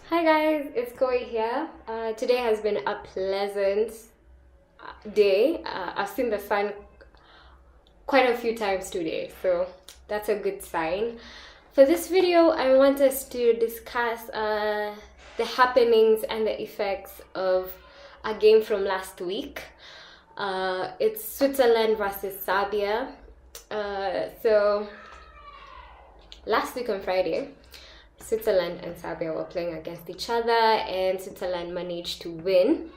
Hi guys, it's Koi here. Today has been a pleasant day. I've seen the sun quite a few times today, so that's a good sign. For this video, I want us to discuss the happenings and the effects of a game from last week. It's Switzerland versus Serbia. So last week on Friday, Switzerland and Serbia were playing against each other, and Switzerland managed to win.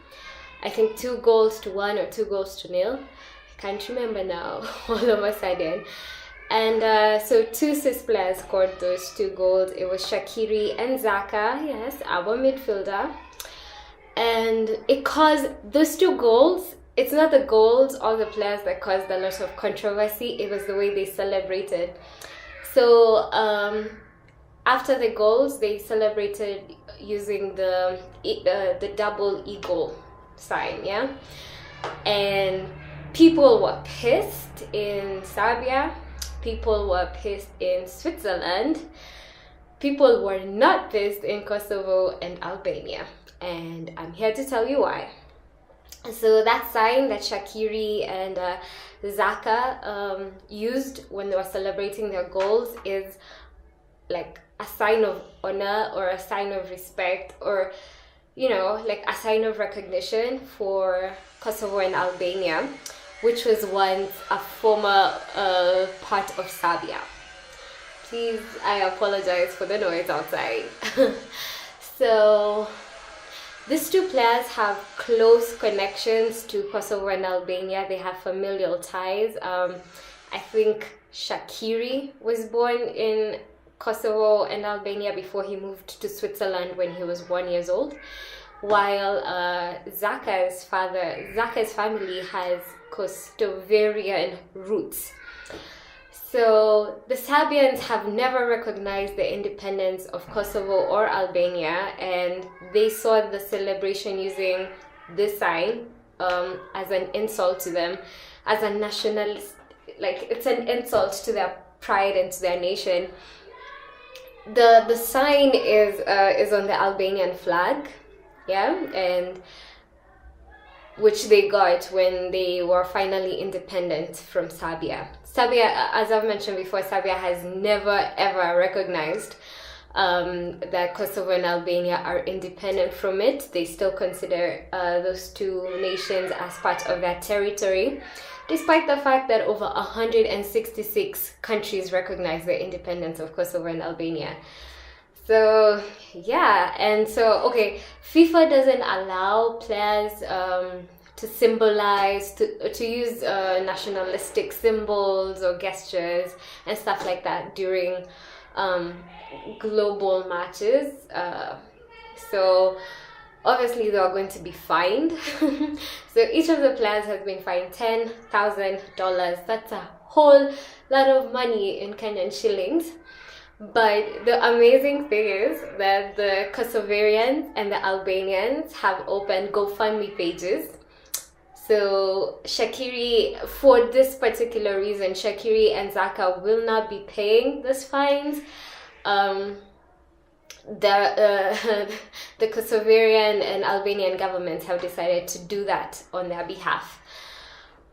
I think 2-1 or 2-0. I can't remember now, all of a sudden. And so two Swiss players scored those 2 goals. It was Shaqiri and Xhaka, yes, our midfielder. And it caused those 2 goals. It's not the goals or the players that caused a lot of controversy. It was the way they celebrated. So after the goals, they celebrated using the double eagle sign, yeah? And people were pissed in Serbia. People were pissed in Switzerland. People were not pissed in Kosovo and Albania. And I'm here to tell you why. So that sign that Shaqiri and Xhaka used when they were celebrating their goals is like a sign of honor or a sign of respect, or like a sign of recognition for Kosovo and Albania, which was once a former part of Serbia. Please, I apologize for the noise outside. So these 2 players have close connections to Kosovo and Albania. They have familial ties. I think Shaqiri was born in Kosovo and Albania before he moved to Switzerland when he was 1 year old, while Xhaka's family has Kosovarian roots. So the Serbians have never recognized the independence of Kosovo or Albania, and they saw the celebration using this sign as an insult to them, as a nationalist, like it's an insult to their pride and to their nation. The sign is on the Albanian flag, yeah, and which they got when they were finally independent from Serbia. Serbia, as I've mentioned before, Serbia has never ever recognized that Kosovo and Albania are independent from it. They still consider those 2 nations as part of their territory, despite the fact that over 166 countries recognize the independence of Kosovo and Albania. So yeah, and so okay, FIFA doesn't allow players to symbolize, to use nationalistic symbols or gestures and stuff like that during global matches. So obviously they are going to be fined. So each of the players has been fined $10,000. That's a whole lot of money in Kenyan shillings. But the amazing thing is that the Kosovarians and the Albanians have opened GoFundMe pages. So Shaqiri, for this particular reason, Shaqiri and Xhaka will not be paying these fines. The Kosovarian and Albanian governments have decided to do that on their behalf.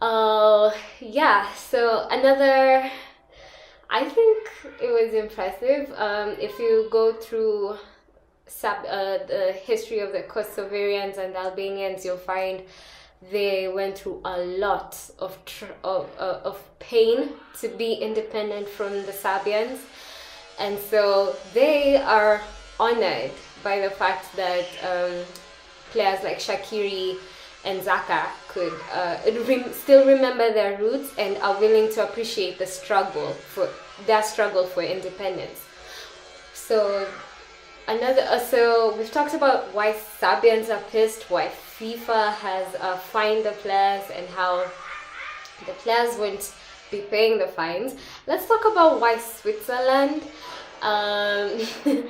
Yeah, so I think it was impressive. If you go through the history of the Kosovarians and Albanians, you'll find they went through a lot of pain to be independent from the Serbians, and so they are honored by the fact that players like Shaqiri and Xhaka could still remember their roots and are willing to appreciate their struggle for independence. So so we've talked about why Serbians are pissed, why FIFA has fined the players, and how the players won't be paying the fines. Let's talk about why Switzerland. The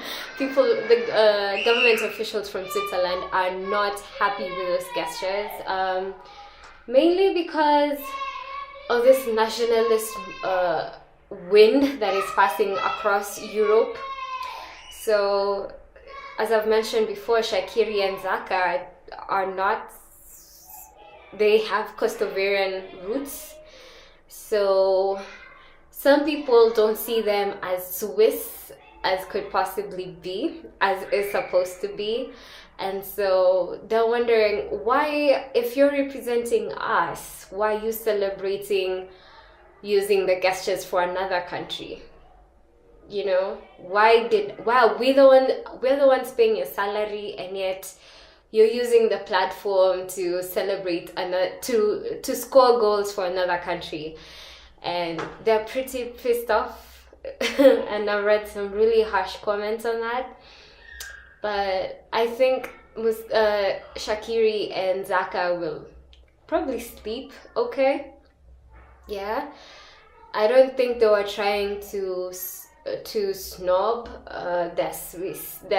government officials from Switzerland are not happy with those gestures, mainly because of this nationalist wind that is passing across Europe. So as I've mentioned before, Shaqiri and Xhaka are not, they have Kosovarian roots. So some people don't see them as Swiss as could possibly be, as is supposed to be. And so they're wondering, why, if you're representing us, why are you celebrating using the gestures for another country? You know, why are we're the ones paying your salary, and yet you're using the platform to celebrate to score goals for another country? And they're pretty pissed off. And I've read some really harsh comments on that. But I think Shaqiri and Xhaka will probably sleep okay. Yeah, I don't think they were trying to snob their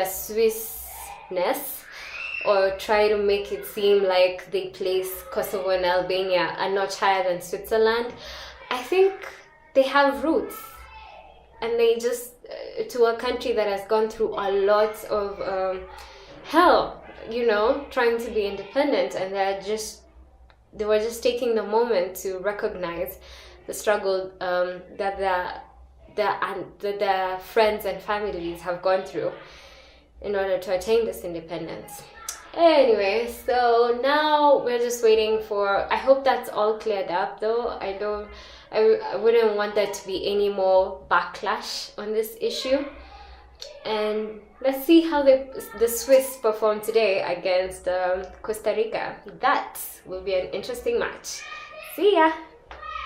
Swissness, or try to make it seem like they place Kosovo and Albania a notch higher than Switzerland. I think they have roots, and they just to a country that has gone through a lot of hell, you know, trying to be independent, and they were just taking the moment to recognize the struggle that their friends and families have gone through in order to attain this independence. Anyway, so now we're just waiting for, I hope that's all cleared up though. I wouldn't want there to be any more backlash on this issue. And let's see how the Swiss perform today against Costa Rica. That will be an interesting match. See ya!